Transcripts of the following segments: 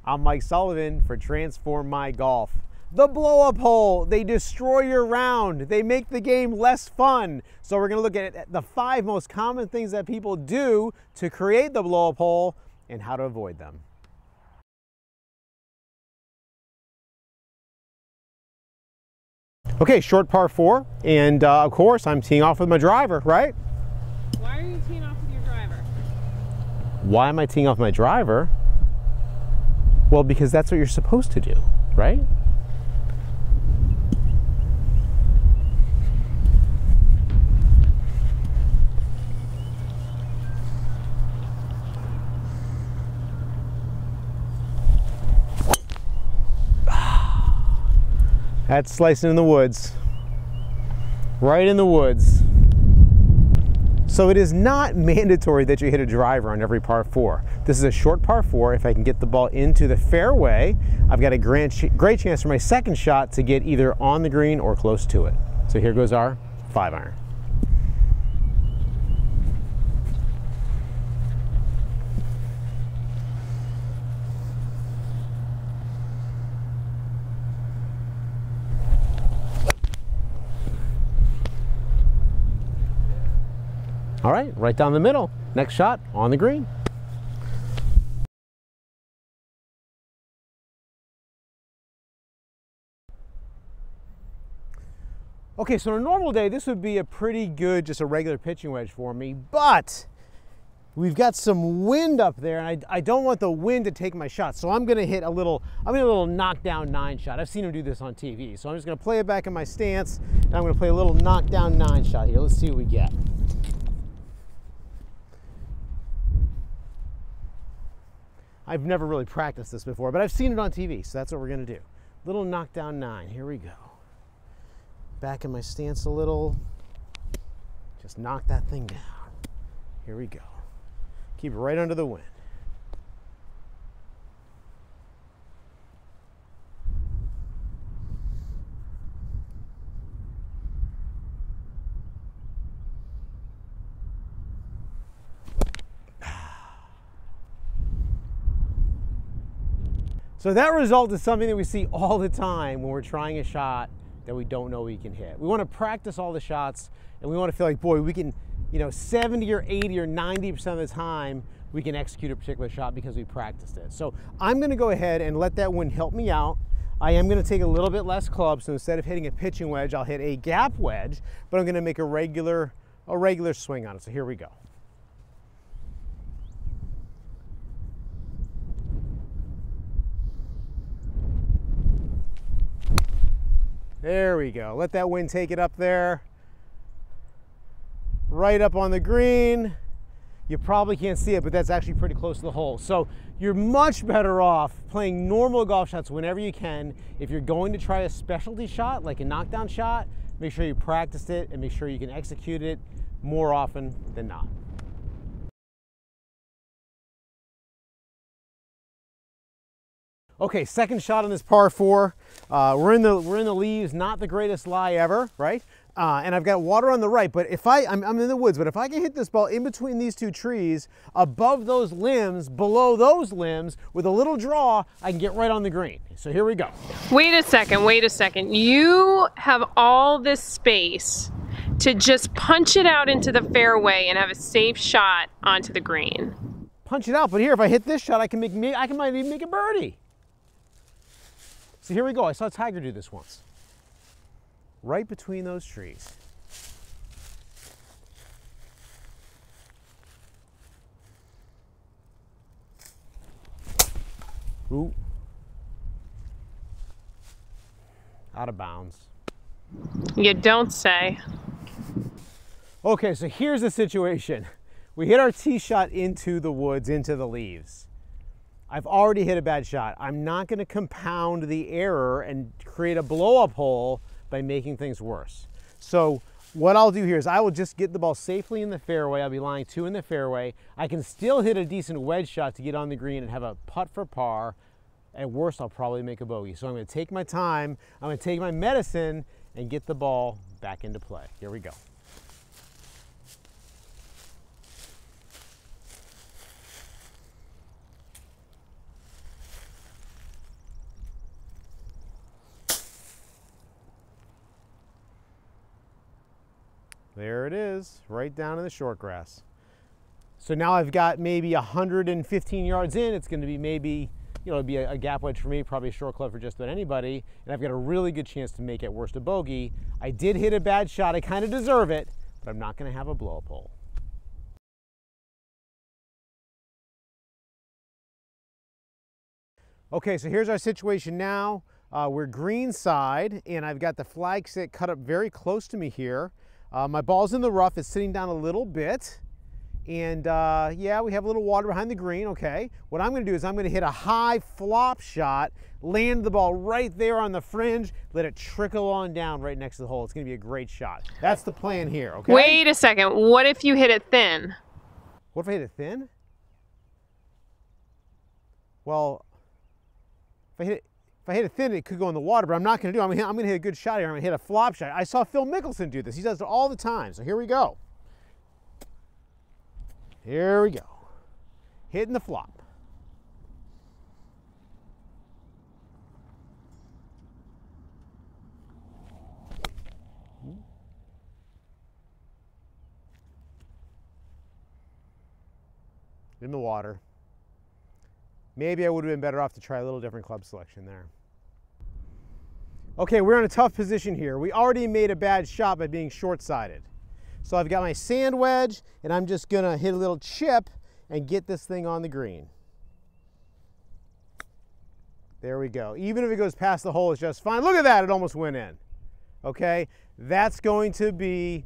I'm Mike Sullivan for Transform My Golf. The blow-up hole, they destroy your round. They make the game less fun. So we're gonna look at the 5 most common things that people do to create the blow-up hole and how to avoid them. Okay, short par 4, and of course I'm teeing off with my driver, right? Why are you teeing off with your driver? Why am I teeing off my driver? Well, because that's what you're supposed to do, right? That's slicing in the woods. Right in the woods. So it is not mandatory that you hit a driver on every par 4. This is a short par 4. If I can get the ball into the fairway, I've got a great chance for my second shot to get either on the green or close to it. So here goes our 5-iron. All right down the middle. Next shot on the green. Okay, so on a normal day, this would be a pretty good, just a regular pitching wedge for me, but we've got some wind up there, and I don't want the wind to take my shot, so I'm gonna hit a little knockdown 9 shot. I've seen him do this on TV, so I'm just gonna play it back in my stance, and I'm gonna play a little knockdown 9 shot here. Let's see what we get. I've never really practiced this before, but I've seen it on TV, so that's what we're gonna do. Little knockdown 9, here we go. Back in my stance a little. Just knock that thing down. Here we go. Keep it right under the wind. So that result is something that we see all the time when we're trying a shot that we don't know we can hit. We want to practice all the shots, and we want to feel like, boy, we can, 70 or 80 or 90% of the time, we can execute a particular shot because we practiced it. So I'm going to go ahead and let that wind help me out. I am going to take a little bit less club, so instead of hitting a pitching wedge, I'll hit a gap wedge, but I'm going to make a regular swing on it. So here we go. There we go. Let that wind take it up there. Right up on the green. You probably can't see it, but that's actually pretty close to the hole. So you're much better off playing normal golf shots whenever you can. If you're going to try a specialty shot, like a knockdown shot, make sure you practiced it and make sure you can execute it more often than not. Okay, second shot on this par 4. We're in the leaves, not the greatest lie ever, right? And I've got water on the right, but if I'm in the woods, but if I can hit this ball in between these 2 trees, above those limbs, below those limbs, with a little draw, I can get right on the green. So here we go. Wait a second. You have all this space to just punch it out into the fairway and have a safe shot onto the green. Punch it out, but here, if I hit this shot, I might even make a birdie. So here we go. I saw Tiger do this once. Right between those trees. Ooh. Out of bounds. You don't say. Okay, so here's the situation. We hit our tee shot into the woods, into the leaves. I've already hit a bad shot. I'm not going to compound the error and create a blow-up hole by making things worse. So what I'll do here is I will just get the ball safely in the fairway. I'll be lying 2 in the fairway. I can still hit a decent wedge shot to get on the green and have a putt for par. At worst, I'll probably make a bogey. So I'm going to take my time, I'm going to take my medicine and get the ball back into play. Here we go. There it is, right down in the short grass. So now I've got maybe 115 yards in. It's going to be maybe, it'd be a gap wedge for me, probably a short club for just about anybody. And I've got a really good chance to make at worst a bogey. I did hit a bad shot. I kind of deserve it, but I'm not going to have a blow up hole. Okay, so here's our situation now. We're green side, and I've got the flag sit cut up very close to me here. My ball's in the rough. It's sitting down a little bit. And yeah, we have a little water behind the green, okay. What I'm gonna do is I'm gonna hit a high flop shot, land the ball right there on the fringe, let it trickle on down right next to the hole. It's gonna be a great shot. That's the plan here, okay? Wait a second, what if you hit it thin? What if I hit it thin? Well, if I hit it thin, it could go in the water, but I'm not gonna do it. I'm gonna hit a good shot here. I'm gonna hit a flop shot. I saw Phil Mickelson do this. He does it all the time, so here we go. Here we go. Hitting the flop. In the water. Maybe I would have been better off to try a little different club selection there. Okay, we're in a tough position here. We already made a bad shot by being short-sided. So I've got my sand wedge, and I'm just gonna hit a little chip and get this thing on the green. There we go. Even if it goes past the hole, it's just fine. Look at that, it almost went in. Okay, that's going to be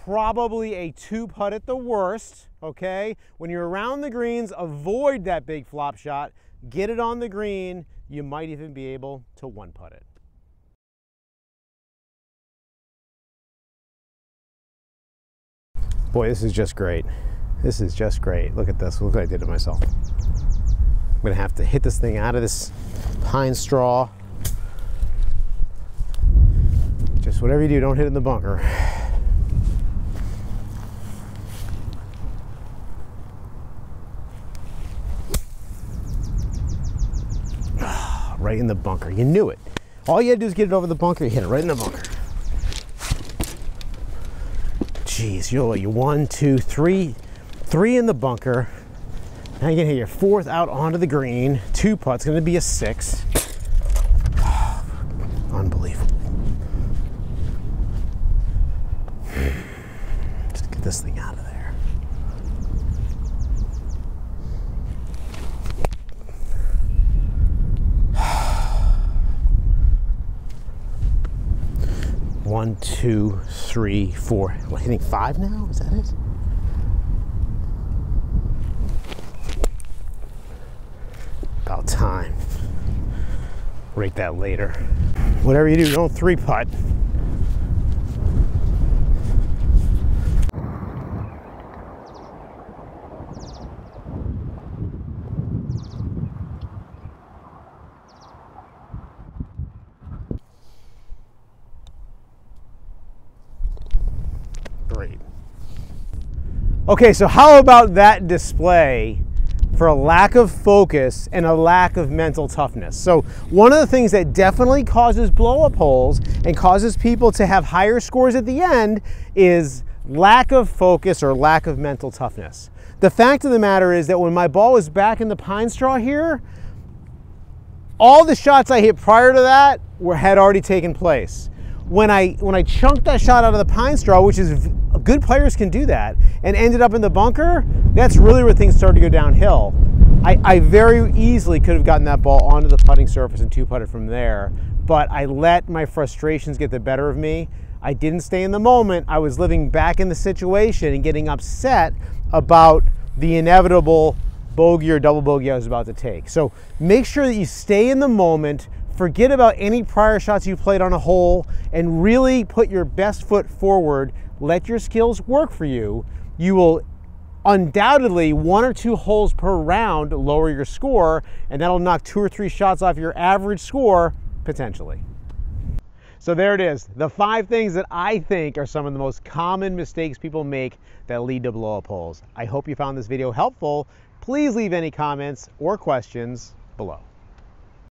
probably a 2-putt at the worst, okay? When you're around the greens, avoid that big flop shot, get it on the green, you might even be able to 1-putt it. Boy, this is just great. This is just great. Look at this. Look what I did to myself. I'm gonna have to hit this thing out of this pine straw. Just whatever you do, don't hit it in the bunker. Right in the bunker. You knew it. All you had to do is get it over the bunker, you hit it right in the bunker. Jeez, you 1, 2, 3 in the bunker. Now you're gonna hit your 4th out onto the green. 2 putts, gonna be a 6. Unbelievable. Just get this thing out of there. One, 2, 3, 4. What, hitting 5 now? Is that it? About time. Rate that later. Whatever you do, don't 3-putt. Great. Okay, so how about that display for a lack of focus and a lack of mental toughness? So one of the things that definitely causes blow-up holes and causes people to have higher scores at the end is lack of focus or lack of mental toughness. The fact of the matter is that when my ball was back in the pine straw here, all the shots I hit prior to that had already taken place. When I chunked that shot out of the pine straw, which is good players can do that, and ended up in the bunker, that's really where things started to go downhill. I very easily could have gotten that ball onto the putting surface and 2-putted from there, but I let my frustrations get the better of me. I didn't stay in the moment. I was living back in the situation and getting upset about the inevitable bogey or double bogey I was about to take. So make sure that you stay in the moment, forget about any prior shots you played on a hole, and really put your best foot forward. Let your skills work for you. You will undoubtedly 1 or 2 holes per round lower your score, and that'll knock 2 or 3 shots off your average score, potentially. So there it is, the 5 things that I think are some of the most common mistakes people make that lead to blow-up holes. I hope you found this video helpful. Please leave any comments or questions below.